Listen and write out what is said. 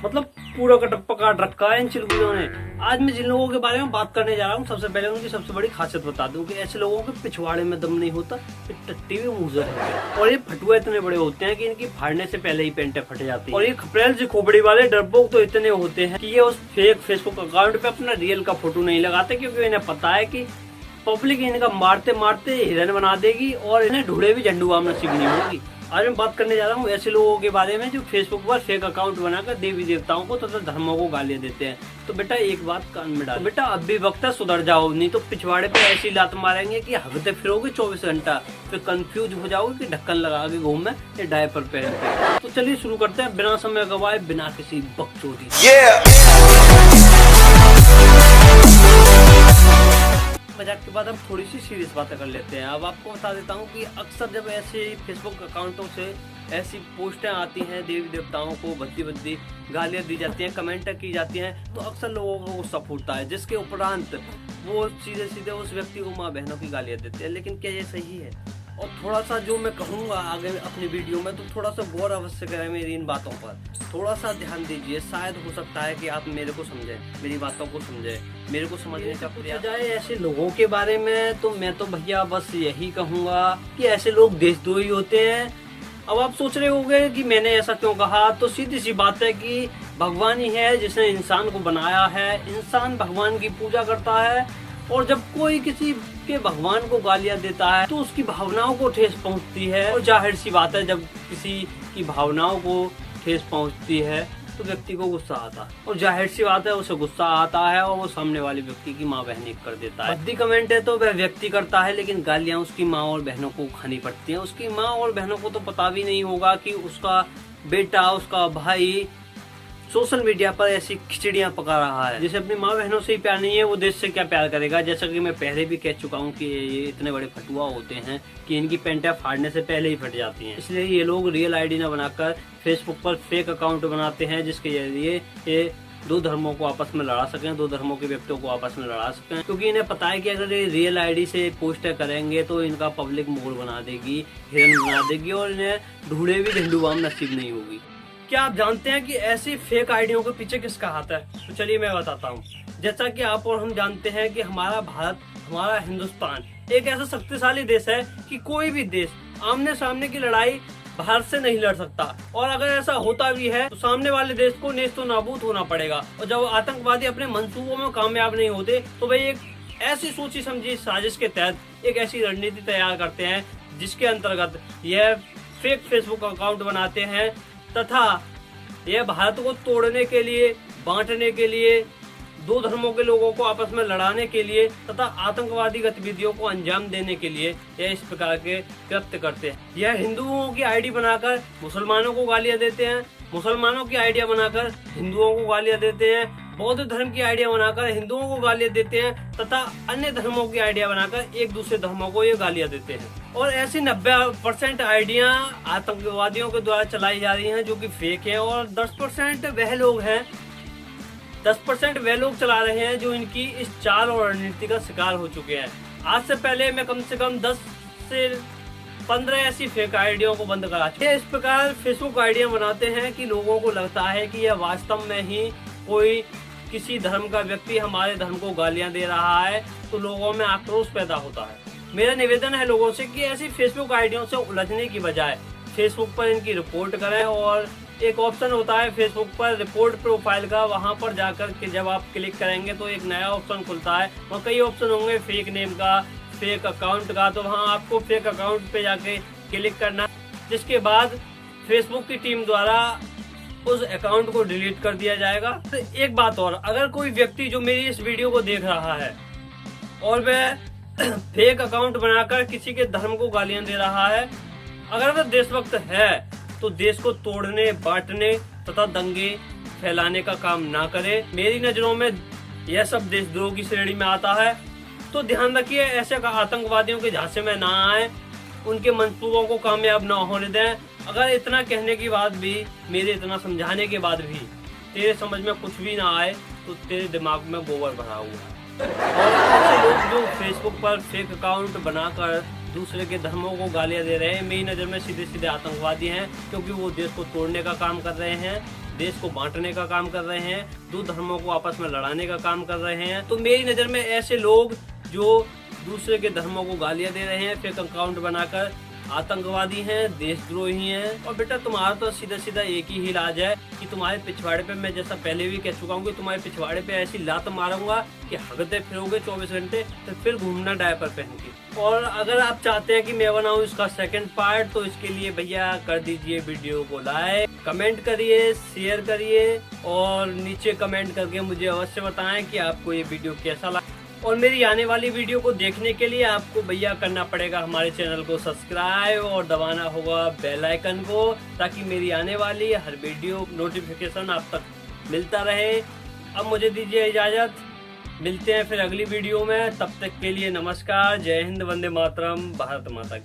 मतलब पूरा का टप्पा काट रखा है इन चिलगुजों ने। आज मैं जिन लोगों के बारे में बात करने जा रहा हूँ, सबसे पहले उनकी सबसे बड़ी खासियत बता दूं कि ऐसे लोगों के पिछवाड़े में दम नहीं होता, ये टट्टी भी मुंहजर होते हैं और ये फटुआ इतने बड़े होते हैं कि इनकी फाड़ने से पहले ही पेंटें फट जाती हैं। और ये खपरेल से खोपड़ी वाले डरपोक तो इतने होते हैं कि ये उस फेक फेसबुक अकाउंट पे अपना रियल का फोटो नहीं लगाते, क्योंकि इन्हें पता है कि पब्लिक इनका मारते मारते हिरन बना देगी और इन्हें ढूंढे भी झंडू बाम नसीब नहीं होगी। आज मैं बात करने जा रहा हूँ ऐसे लोगों के बारे में जो फेसबुक पर फेक अकाउंट बनाकर देवी देवताओं को तथा धर्मों को गालियां देते हैं। तो बेटा एक बात कान में डालो, बेटा अब भी वक्त है सुधर जाओ, नहीं तो पिछवाड़े पे ऐसी लात मारेंगे कि हगते फिरोगे 24 घंटा, फिर कंफ्यूज हो जाओगे कि ढक्कन लगा के घूम में या डायपर पहन के। तो चलिए शुरू करते हैं बिना समय गवाए, बिना किसी बकचोदी। मजाक के बाद हम थोड़ी सी सीरियस बातें कर लेते हैं। अब आपको बता देता हूँ कि अक्सर जब ऐसे फेसबुक अकाउंटों से ऐसी पोस्टें आती हैं, देवी देवताओं को भद्दी भद्दी गालियाँ दी जाती हैं, कमेंट की जाती हैं, तो अक्सर लोगों को गुस्सा फूटता है, जिसके उपरांत वो सीधे सीधे उस व्यक्ति को माँ बहनों की गालियाँ देते हैं। लेकिन क्या ये सही है? और थोड़ा सा जो मैं कहूँगा आगे अपनी वीडियो में, तो थोड़ा सा गौर अवश्य करें मेरी इन बातों पर, थोड़ा सा ध्यान दीजिए। शायद हो सकता है कि आप मेरे को समझें, मेरी बातों को समझें, मेरे को समझने का प्रयास जाए। ऐसे लोगों के बारे में तो मैं तो भैया बस यही कहूँगा कि ऐसे लोग देशद्रोही होते हैं। अब आप सोच रहे होंगे कि मैंने ऐसा क्यों कहा, तो सीधी सी बात है कि भगवान ही है जिसने इंसान को बनाया है, इंसान भगवान की पूजा करता है, और जब कोई किसी के भगवान को गालियां देता है तो उसकी भावनाओं को ठेस पहुंचती है। और जाहिर सी बात है, जब किसी की भावनाओं को ठेस पहुंचती है तो व्यक्ति को गुस्सा आता है, और जाहिर सी बात है उसे गुस्सा आता है और वो सामने वाले व्यक्ति की माँ बहनी कर देता है। भद्दी कमेंट है तो वह व्यक्ति करता है, लेकिन गालियां उसकी माँ और बहनों को खानी पड़ती हैं। उसकी माँ और बहनों को तो पता भी नहीं होगा कि उसका बेटा, उसका भाई सोशल मीडिया पर ऐसी खिचड़ियां पका रहा है। जिसे अपनी माँ बहनों से ही प्यार नहीं है, वो देश से क्या प्यार करेगा। जैसा कि मैं पहले भी कह चुका हूँ कि ये इतने बड़े फटुआ होते हैं कि इनकी पेंटें फाड़ने से पहले ही फट जाती हैं। इसलिए ये लोग रियल आईडी न बनाकर फेसबुक पर फेक अकाउंट बनाते हैं, जिसके जरिए ये दो धर्मों को आपस में लड़ा सकें, दो धर्मों के व्यक्तियों को आपस में लड़ा सकें। क्योंकि इन्हें पता है कि अगर ये रियल आईडी से पोस्टें करेंगे तो इनका पब्लिक मोर बना देगी, हिरन बना देगी, और इन्हें ढूंढे भी झंडू बाम नसीब नहीं होगी। क्या आप जानते हैं कि ऐसी फेक आईडियों के पीछे किसका हाथ है? तो चलिए मैं बताता हूँ। जैसा कि आप और हम जानते हैं कि हमारा भारत, हमारा हिंदुस्तान एक ऐसा शक्तिशाली देश है कि कोई भी देश आमने सामने की लड़ाई भारत से नहीं लड़ सकता, और अगर ऐसा होता भी है तो सामने वाले देश को नेस्तो नाबूद होना पड़ेगा। और जब आतंकवादी अपने मंसूबों में कामयाब नहीं होते तो वे एक ऐसी सोची समझी साजिश के तहत एक ऐसी रणनीति तैयार करते हैं जिसके अंतर्गत यह फेक फेसबुक अकाउंट बनाते हैं तथा यह भारत को तोड़ने के लिए, बांटने के लिए, दो धर्मों के लोगों को आपस में लड़ाने के लिए तथा आतंकवादी गतिविधियों को अंजाम देने के लिए यह इस प्रकार के कृत्य करते हैं। यह हिंदुओं की आईडी बनाकर मुसलमानों को गालियां देते हैं, मुसलमानों की आइडिया बनाकर हिंदुओं को गालियां देते हैं, बौद्ध धर्म की आइडिया बनाकर हिंदुओं को गालियां देते हैं तथा अन्य धर्मों की आइडिया बनाकर एक दूसरे धर्मों को ये गालियां देते हैं। और ऐसी 90% आइडिया आतंकवादियों के द्वारा चलाई जा रही हैं जो कि फेक है, और 10% वह लोग हैं, 10% वह लोग चला रहे हैं जो इनकी इस चाल और रणनीति का शिकार हो चुके हैं। आज से पहले मैं कम से कम 10 से 15 ऐसी फेक आइडियाओं को बंद करा चुके हैं। इस प्रकार फेसबुक आइडिया बनाते हैं कि लोगों को लगता है कि यह वास्तव में ही कोई किसी धर्म का व्यक्ति हमारे धर्म को गालियां दे रहा है, तो लोगों में आक्रोश पैदा होता है। मेरा निवेदन है लोगों से कि ऐसी फेसबुक आइडियों से उलझने की बजाय फेसबुक पर इनकी रिपोर्ट करें, और एक ऑप्शन होता है फेसबुक पर रिपोर्ट प्रोफाइल का, वहां पर जाकर के जब आप क्लिक करेंगे तो एक नया ऑप्शन खुलता है। वहाँ कई ऑप्शन होंगे, फेक नेम का, फेक अकाउंट का, तो वहाँ आपको फेक अकाउंट पे जाके क्लिक करना, जिसके बाद फेसबुक की टीम द्वारा उस अकाउंट को डिलीट कर दिया जाएगा। तो एक बात और, अगर कोई व्यक्ति जो मेरी इस वीडियो को देख रहा है और वह फेक अकाउंट बनाकर किसी के धर्म को गालियां दे रहा है, अगर वह देशभक्त है तो देश को तोड़ने, बांटने तथा दंगे फैलाने का काम ना करे। मेरी नजरों में यह सब देशद्रोह की श्रेणी में आता है। तो ध्यान रखिए, ऐसे आतंकवादियों के झांसे में ना आए, उनके मंसूबों को कामयाब ना होने दें। अगर इतना कहने के बाद भी, मेरे इतना समझाने के बाद भी तेरे समझ में कुछ भी ना आए तो तेरे दिमाग में गोबर भरा हुआ है। और ऐसे लोग जो फेसबुक पर फेक अकाउंट बनाकर दूसरे के धर्मों को गालियां दे रहे हैं, मेरी नज़र में सीधे सीधे आतंकवादी हैं, क्योंकि वो देश को तोड़ने का काम कर रहे हैं। देश को बांटने का काम कर रहे हैं, दो धर्मों को आपस में लड़ाने का काम कर रहे हैं। तो मेरी नज़र में ऐसे लोग जो दूसरे के धर्मों को गालियां दे रहे हैं, फेक अकाउंट बनाकर आतंकवादी हैं, देशद्रोही हैं। और बेटा तुम्हारा तो सीधा सीधा एक ही इलाज है कि तुम्हारे पिछवाड़े पे, मैं जैसा पहले भी कह चुका हूँ कि तुम्हारे पिछवाड़े पे ऐसी लात मारूंगा कि हगते फिरोगे 24 घंटे, तो फिर घूमना डायपर पहन के। और अगर आप चाहते हैं कि मैं बनाऊं इसका सेकंड पार्ट, तो इसके लिए भैया कर दीजिए वीडियो को लाइक, कमेंट करिए, शेयर करिए और नीचे कमेंट करके मुझे अवश्य बताएं कि आपको ये वीडियो कैसा लगा। और मेरी आने वाली वीडियो को देखने के लिए आपको भैया करना पड़ेगा हमारे चैनल को सब्सक्राइब और दबाना होगा बेल आइकन को, ताकि मेरी आने वाली हर वीडियो नोटिफिकेशन आप तक मिलता रहे। अब मुझे दीजिए इजाज़त, मिलते हैं फिर अगली वीडियो में। तब तक के लिए नमस्कार, जय हिंद, वंदे मातरम, भारत माता की।